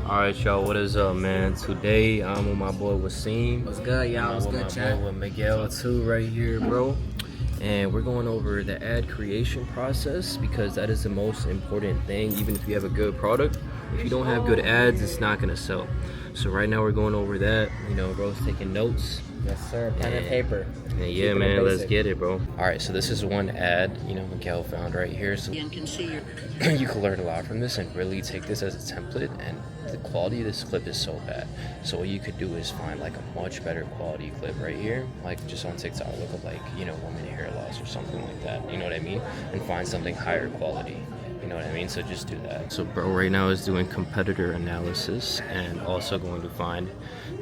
Alright, y'all, what is up, man? Today I'm with my boy Wasim. What's good, y'all? What's good, chat? With Miguel too, right here, bro. And we're going over the ad creation process because that is the most important thing. Even if you have a good product, if you don't have good ads, it's not gonna sell. So right now we're going over that. You know, bro's taking notes. Yes, sir. Pen and paper. And yeah, man, let's get it, bro. All right, so this is one ad, you know, Miguel found right here. So you can learn a lot from this and really take this as a template. And the quality of this clip is so bad. So what you could do is find like a much better quality clip right here, like just on TikTok, look up like, you know, 1 minute hair loss or something like that. You know what I mean? And find something higher quality. You know what I mean? So just do that. So bro right now is doing competitor analysis and also going to find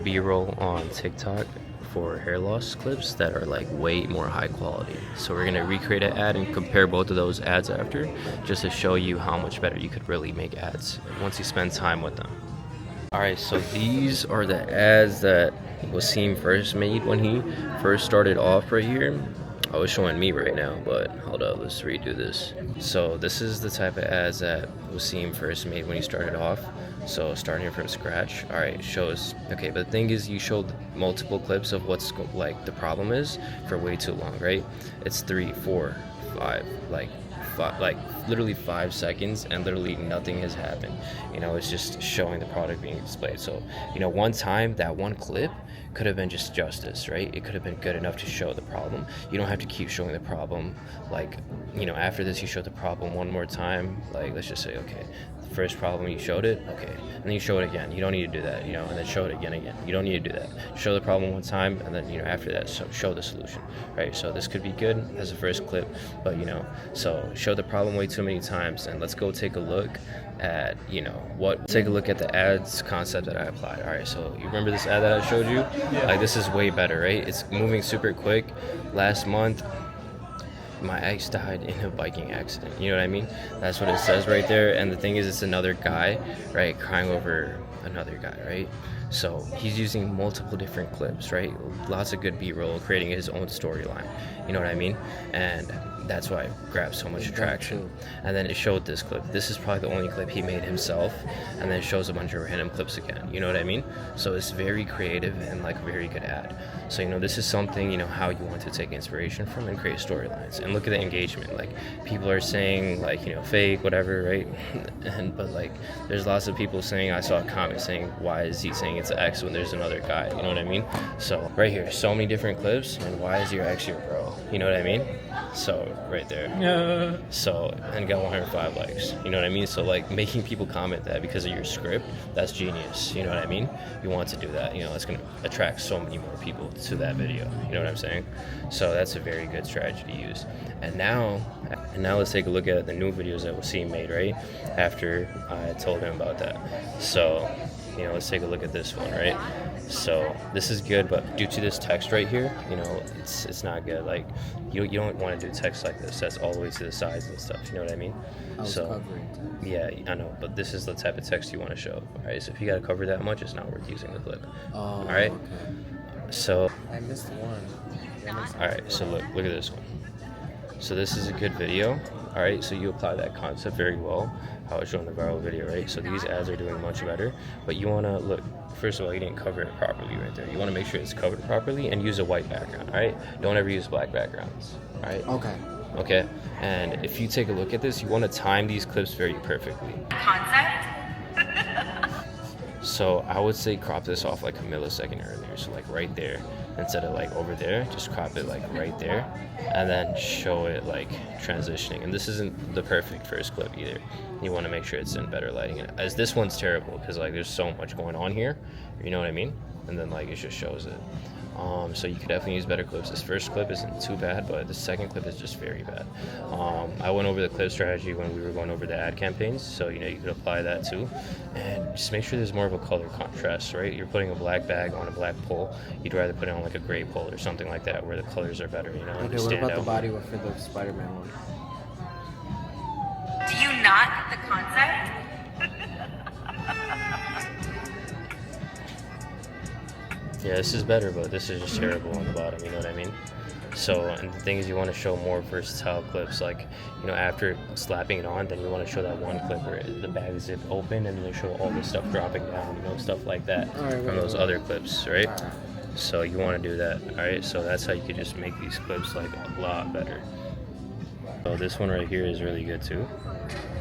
B-roll on TikTok for hair loss clips that are like way more high quality. So we're gonna recreate an ad and compare both of those ads after, just to show you how much better you could really make ads once you spend time with them. All right, so these are the ads that Wasim first made when he first started off right here. I was showing me right now, but hold up, let's redo this. So this is the type of ads that Wasim first made when he started off. So starting from scratch. All right, shows, okay, but the thing is you showed multiple clips of what's like the problem is for way too long, right? It's 3, 4, 5, like literally 5 seconds and literally nothing has happened. You know, it's just showing the product being displayed. So, you know, one time that one clip could have been just justice, right? It could have been good enough to show the problem. You don't have to keep showing the problem. Like, you know, after this you show the problem one more time. Like, let's just say, okay, the first problem you showed it, okay, and then you show it again. You don't need to do that, you know, and then show it again. You don't need to do that. Show the problem one time, and then, you know, after that, show the solution, right? So this could be good as a first clip, but, you know, so show the problem way too many times. And let's go take a look at, you know, take a look at the ads concept that I applied. All right, so you remember this ad that I showed you? Yeah. Like, this is way better, right? It's moving super quick. Last month my ex died in a biking accident. You know what I mean? That's what it says right there. And the thing is, it's another guy, right, crying over another guy, right? So he's using multiple different clips, right? Lots of good B-roll, creating his own storyline. You know what I mean? And that's why it grabbed so much attraction. And then it showed this clip. This is probably the only clip he made himself. And then it shows a bunch of random clips again. You know what I mean? So it's very creative and like a very good ad. So, you know, this is something, you know, how you want to take inspiration from and create storylines. And look at the engagement. Like, people are saying, like, you know, fake, whatever, right? But like, there's lots of people saying, I saw a comment saying, why is he saying it's an ex when there's another guy? You know what I mean? So right here, so many different clips. And why is your ex your bro? You know what I mean? So right there. So, and got 105 likes. You know what I mean? So like, making people comment that because of your script, that's genius. You know what I mean? You want to do that. You know, it's going to attract so many more people to that video. You know what I'm saying? So that's a very good strategy to use. And now let's take a look at the new videos that Wasim made, right? After I told him about that. So, you know, let's take a look at this one, right? So this is good, but due to this text right here, you know, it's not good. Like, you don't want to do text like this. That's all the way to the sides and stuff. You know what I mean? Yeah, I know, but this is the type of text you want to show. All right, so if you got to cover that much, it's not worth using the clip. All right. Okay. So I missed one. All right, so look at this one. So this is a good video. All right, so you apply that concept very well, how it's shown in the viral video, right? So these ads are doing much better, but you want to look, first of all, you didn't cover it properly right there. You want to make sure it's covered properly and use a white background, all right? Don't ever use black backgrounds, all right? Okay, and if you take a look at this, you want to time these clips very perfectly. Concept? So I would say crop this off like a millisecond earlier, so like right there, instead of like over there, just crop it like right there, and then show it like transitioning. And this isn't the perfect first clip either. You want to make sure it's in better lighting, as this one's terrible because like there's so much going on here, you know what I mean? And then like it just shows it. So you could definitely use better clips. This first clip isn't too bad, but the second clip is just very bad. I went over the clip strategy when we were going over the ad campaigns, so you know you could apply that too. And just make sure there's more of a color contrast, right? You're putting a black bag on a black pole. You'd rather put it on like a gray pole or something like that where the colors are better, you know? Okay, what about the body for the Spider-Man one? Do you not get the concept? Yeah, this is better, but this is just terrible on the bottom, you know what I mean? So, and the thing is, you want to show more versatile clips, like, you know, after slapping it on, then you want to show that one clip where the bag is zipped open, and then you show all the stuff dropping down, you know, stuff like that from those other clips, right? So you want to do that, all right? So that's how you could just make these clips like a lot better. So this one right here is really good too.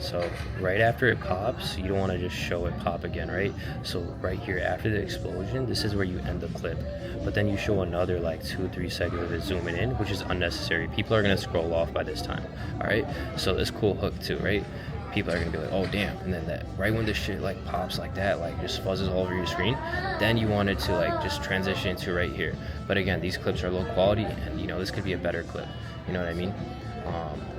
So right after it pops, you don't want to just show it pop again, right? So right here after the explosion, this is where you end the clip. But then you show another like 2-3 seconds of it zooming in, which is unnecessary. People are gonna scroll off by this time, all right? So this cool hook too, right? People are gonna be like, oh damn, and then that right when this shit like pops like that, like just fuzzes all over your screen, then you want it to like just transition to right here. But again, these clips are low quality, and you know, this could be a better clip, you know what I mean?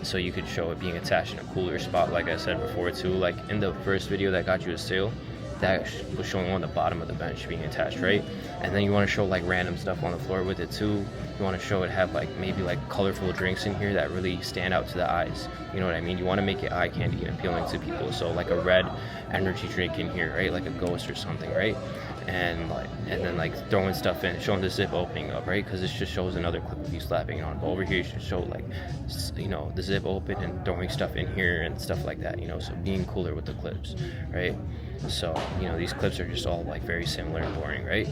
So you could show it being attached in a cooler spot, like I said before too. Like in the first video that got you a sale, that was showing on the bottom of the bench being attached, right? And then you want to show like random stuff on the floor with it too. You want to show it have like maybe like colorful drinks in here that really stand out to the eyes, you know what I mean? You want to make it eye candy and appealing to people. So like a red energy drink in here, right? Like a Ghost or something, right? And then like throwing stuff in, showing the zip opening up, right? Because this just shows another clip of you slapping it on. But over here you should show like, you know, the zip open and throwing stuff in here and stuff like that, you know? So being cooler with the clips, right? So, you know, these clips are just all like very similar and boring, right?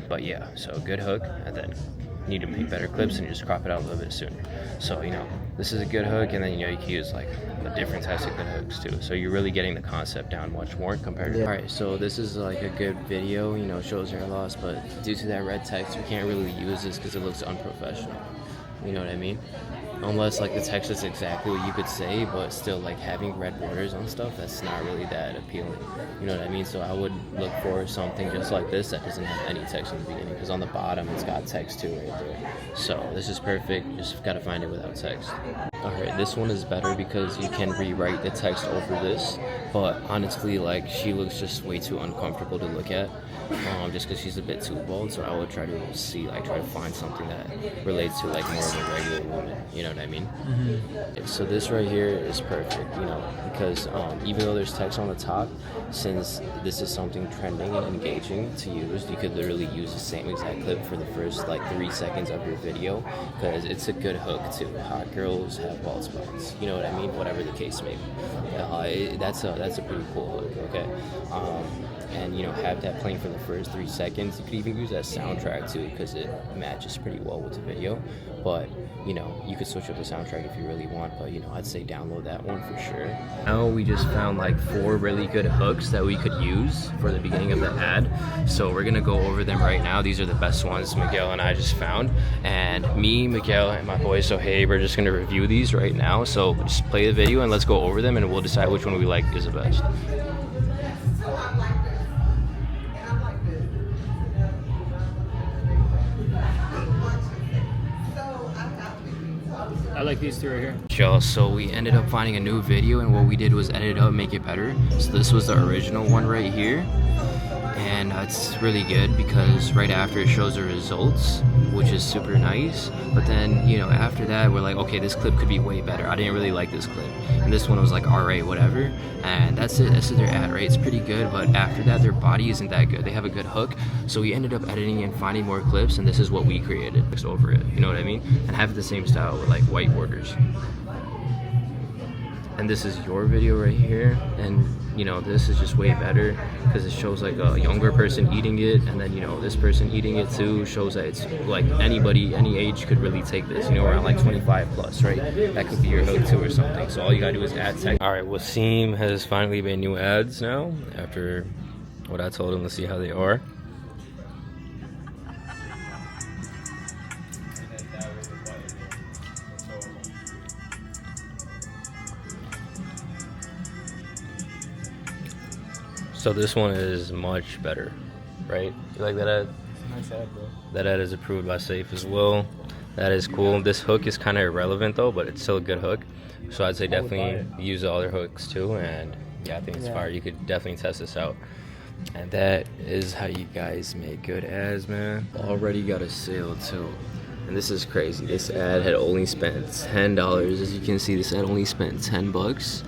But yeah, so good hook, and then you need to make better clips and just crop it out a little bit sooner. So, you know, this is a good hook, and then, you know, you can use like the different types of good hooks too. So you're really getting the concept down much more compared to... Alright, so this is like a good video, you know, shows hair loss, but due to that red text, we can't really use this because it looks unprofessional. You know what I mean? Unless like the text is exactly what you could say, but still like having red borders on stuff, that's not really that appealing. You know what I mean? So I would look for something just like this that doesn't have any text in the beginning, because on the bottom it's got text too right there. So this is perfect, just gotta find it without text. Alright, this one is better because you can rewrite the text over this, but honestly, like, she looks just way too uncomfortable to look at, just because she's a bit too bold. So I would try to find something that relates to like more of a regular woman, you know what I mean? So this right here is perfect, you know, because even though there's text on the top, since this is something trending and engaging to use, you could literally use the same exact clip for the first like 3 seconds of your video, because it's a good hook too. Hot girls have bald spots, you know what I mean? Whatever the case may be. That's a pretty cool hook, okay? And you know, have that playing for the first 3 seconds. You could even use that soundtrack too, because it matches pretty well with the video. But you know, you could switch up the soundtrack if you really want, but you know, I'd say download that one for sure. Now we just found like 4 really good hooks that we could use for the beginning of the ad, so we're gonna go over them right now. These are the best ones Miguel and I just found, and me, Miguel, and my boy Sohaib, we're just gonna review these right now. So just play the video and let's go over them, and we'll decide which one we like is the best. I like these 2 right here. Y'all, so we ended up finding a new video, and what we did was edit it up, make it better. So this was the original one right here, and it's really good because right after it shows the results, which is super nice. But then, you know, after that we're like, okay, this clip could be way better. I didn't really like this clip, and this one was like alright, whatever, and that's it. That's their ad, right? It's pretty good, but after that their body isn't that good. They have a good hook, so we ended up editing and finding more clips, and this is what we created just over it, you know what I mean? And have the same style with like white borders. And this is your video right here, and you know, this is just way better because it shows like a younger person eating it, and then, you know, this person eating it too shows that it's like anybody, any age could really take this, you know, around like 25 plus, right? That could be your hook too or something. So all you gotta do is add text. All right, Wasim has finally made new ads now after what I told him. Let's see how they are. So this one is much better, right? You like that ad? Nice ad, bro. That ad is approved by Safe as well. That is cool. This hook is kind of irrelevant though, but it's still a good hook. So I'd say definitely use the other hooks too. And yeah, I think it's fire. You could definitely test this out. And that is how you guys make good ads, man. Already got a sale too. And this is crazy. This ad had only spent $10. As you can see, this ad only spent 10 bucks.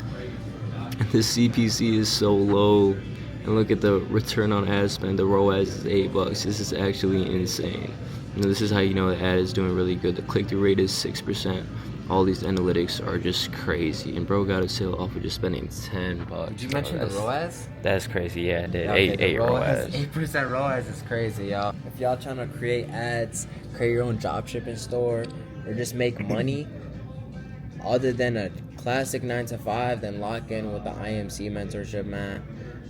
And the CPC is so low. And look at the return on ad spend. The ROAS is $8. This is actually insane. Now, this is how you know the ad is doing really good. The click-through rate is 6%. All these analytics are just crazy. And bro got a sale off of just spending $10. Did you mention the ROAS? That's crazy, yeah, I did. Yeah, Eight ROAS. 8% ROAS is crazy, y'all. If y'all trying to create ads, create your own dropshipping store, or just make money, other than a classic 9 to 5, then lock in with the IMC mentorship, man.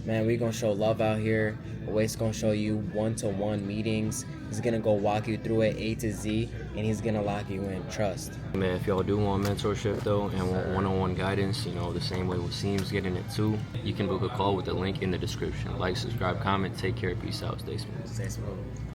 Man, we gonna show love out here. Wade's gonna show you one-to-one meetings. He's gonna go walk you through it A to Z, and he's gonna lock you in. Trust. Man, if y'all do want mentorship though and want one-on-one guidance, you know, the same way Wasim's getting it too, you can book a call with the link in the description. Like, subscribe, comment, take care, peace out, stay smooth. Stay smooth.